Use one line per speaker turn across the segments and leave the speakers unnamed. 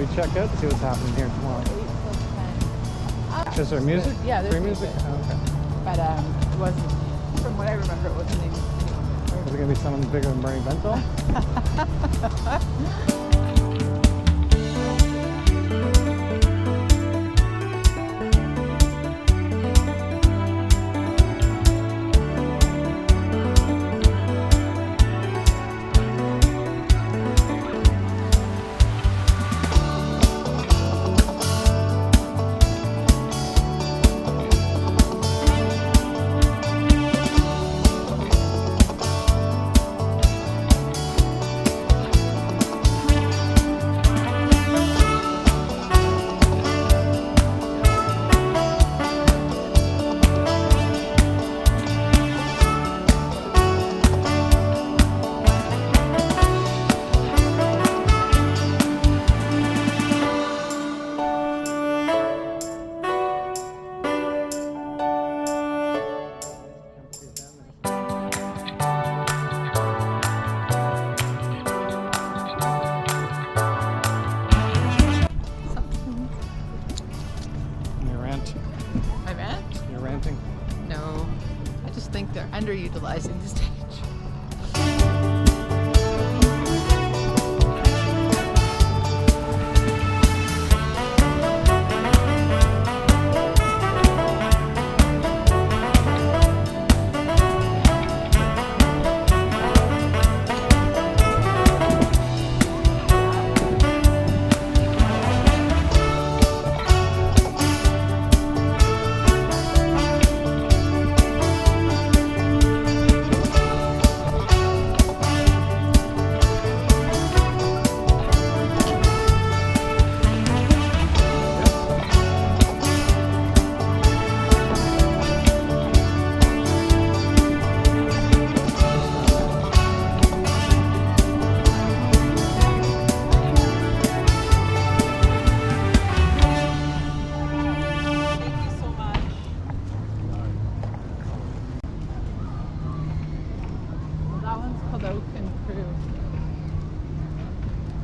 we check out to see what's happening here tomorrow?
8 till 10.
Is there music?
Yeah, there's
free music. Oh, okay.
But it wasn't, from what I remember, it wasn't anything.
Is it gonna be someone bigger than Bernie Bento?
No, I just think they're underutilizing the stage.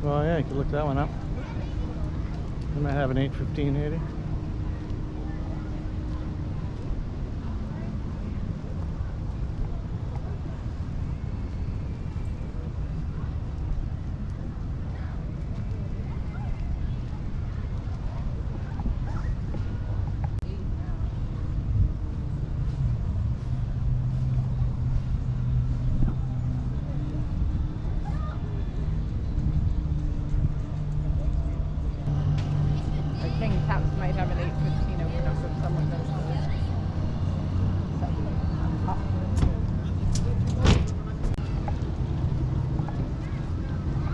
Well, yeah, you could look that one up. We might have an 8:15 80.
Might have an 8:15 open up if someone knows
this.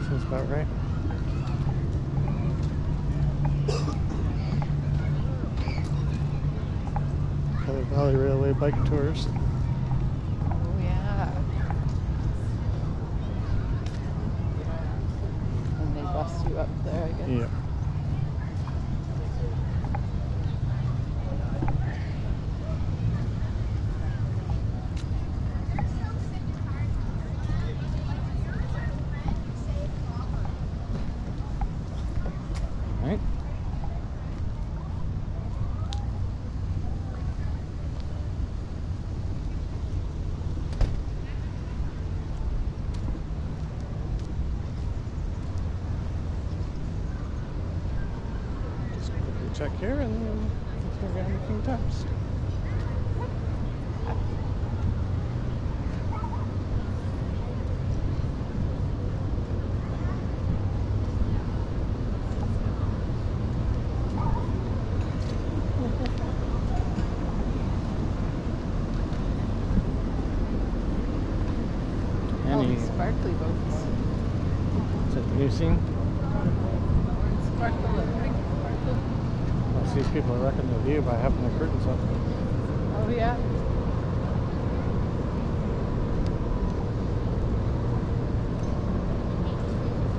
Sounds about right. Kelowna Valley Railway bike tours.
Oh yeah. And they bust you up there, I guess.
Yeah. Right. Just quickly check here and then we're going to King Times.
Sparkly boats.
Is that the new scene?
Sparkle.
Well, these people are wrecking the view by having the curtains up.
Oh yeah.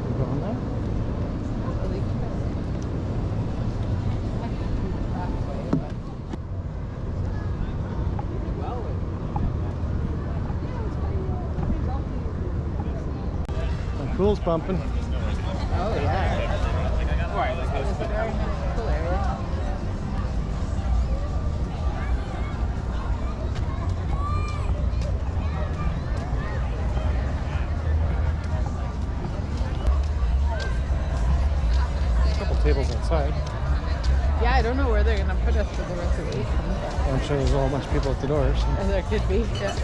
You going there?
Really
My pool's pumping.
oh yeah. Very nice, cool area.
Couple tables outside.
Yeah, I don't know where they're gonna put us for the reservation, but
I'm sure there's a whole bunch of people at the doors.
there could be. Yeah.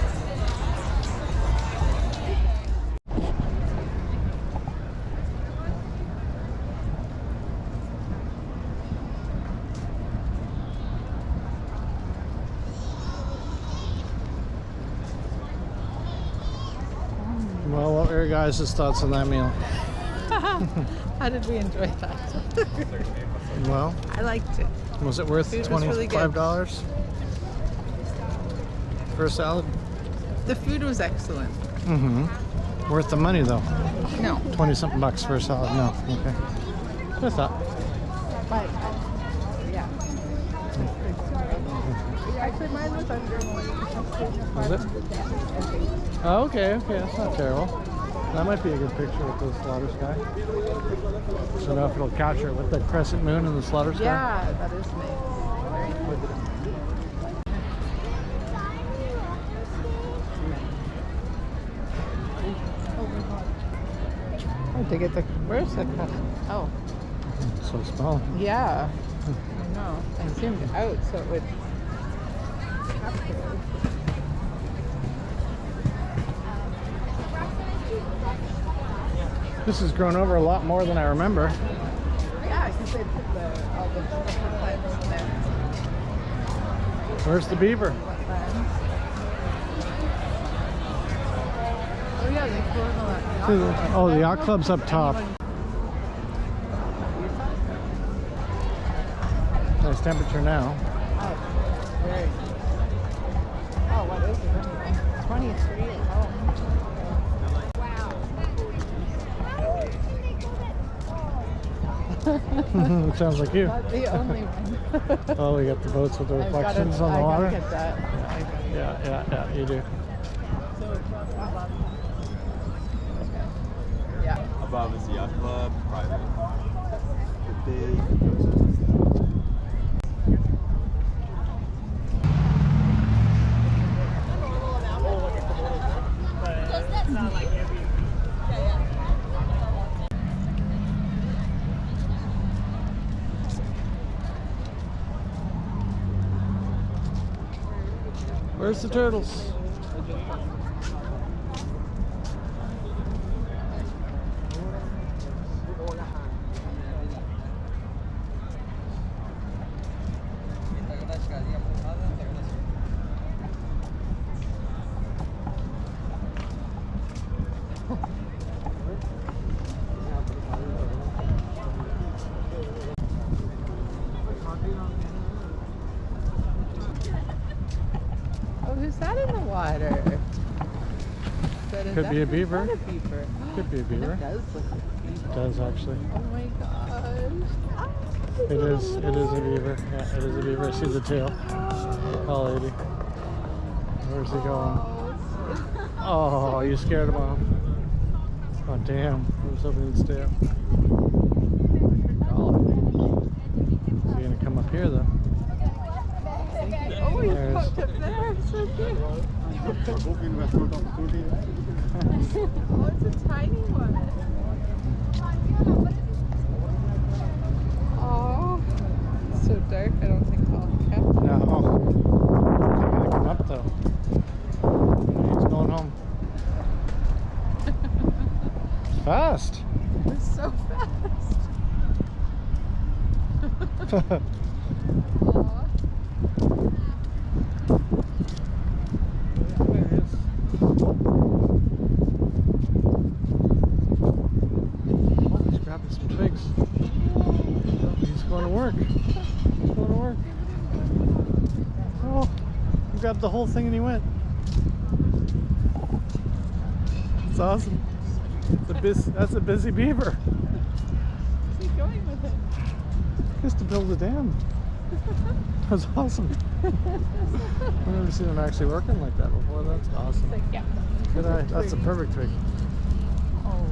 Well, what were your guys' thoughts on that meal?
How did we enjoy that?
Well,
I liked it.
was it worth
Food was really good.
$25 for a salad?
The food was excellent.
Mm-hmm. Worth the money though.
No.
20-something bucks for a salad. No. Okay. Just thought.
But, yeah. Actually, mine was under
Was it? Oh, okay, okay, that's not terrible. That might be a good picture with the slaughter sky. So now if it'll capture it with the crescent moon and the slaughter sky.
Yeah, that is nice. Very nice. Oh, to get the, where's the crescent? Oh,
So small.
yeah. I know. I zoomed out so it would capture it.
This has grown over a lot more than I remember.
Yeah, because they put all the plants in there.
Where's the beaver?
Wetlands. Oh yeah, they close all that.
Oh, the yacht club's up top. Nice temperature now.
Oh, very. Oh, what is it anyway? 23 at home.
Sounds like you.
Not the only one.
Oh, we got the boats with the
I've gotta-
reflections on the
I
water.
gotta get that.
Yeah, you do.
Yeah.
Above is the yacht club, private.
Where's the turtles?
Oh, who's that in the water?
Could be a beaver.
Not a beaver.
Could be a beaver.
It does look like a beaver.
It does actually.
Oh my gosh. Ah,
It is a beaver. Yeah, it is a beaver. I see the tail. Oh, lady. Where's he going? Oh, you scared him off. Oh, damn. I was hoping he'd stay up. Oh, is he going to come up here, though?
Oh, he's
There's-
poked up there. So cute. Oh, it's a tiny one. Oh, it's so dark. I don't think I'll catch it.
No. He's going to come up, though. He's going home. It's fast.
It's so fast. Aw.
There he is. Oh, he's grabbing some twigs. He's going to work. He's going to work. Oh, he grabbed the whole thing and he went. It's awesome. That's a busy beaver.
Where's he going with it?
Just to build a dam. That's awesome. I've never seen them actually working like that before. That's awesome.
It's like, yeah.
Good eye. That's a perfect twig.
Oh.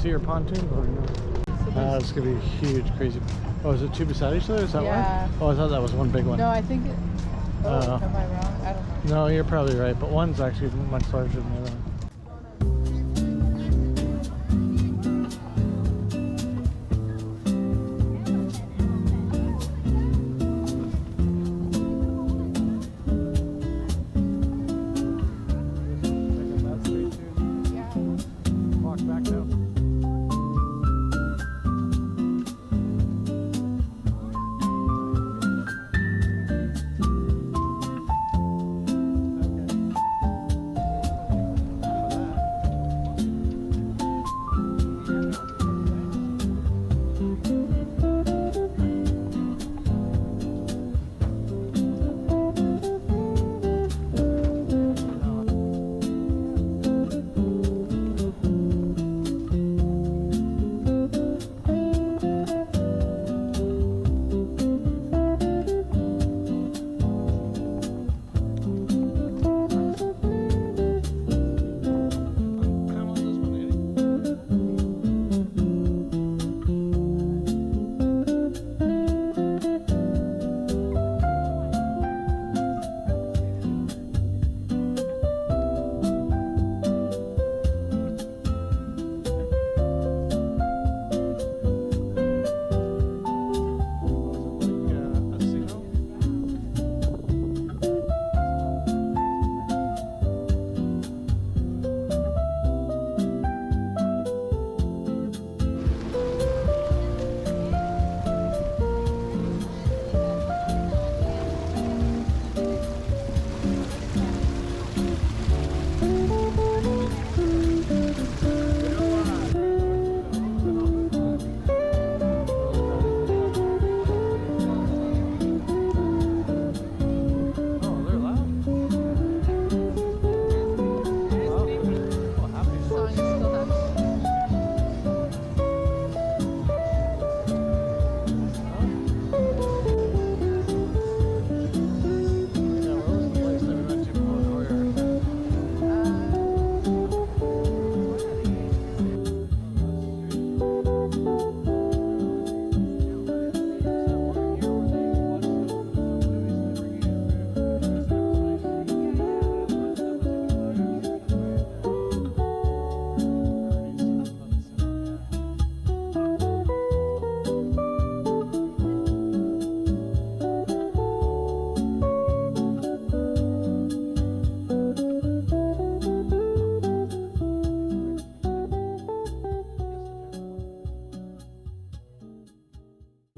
see your pontoon boat now.
So
It's gonna be huge, crazy. Oh, is it two beside each other? Is that
Yeah.
one? Oh, I thought that was one big one.
no, I think it. Oh,
Oh.
am I wrong? I don't know.
No, you're probably right, but one's actually much larger than the other one.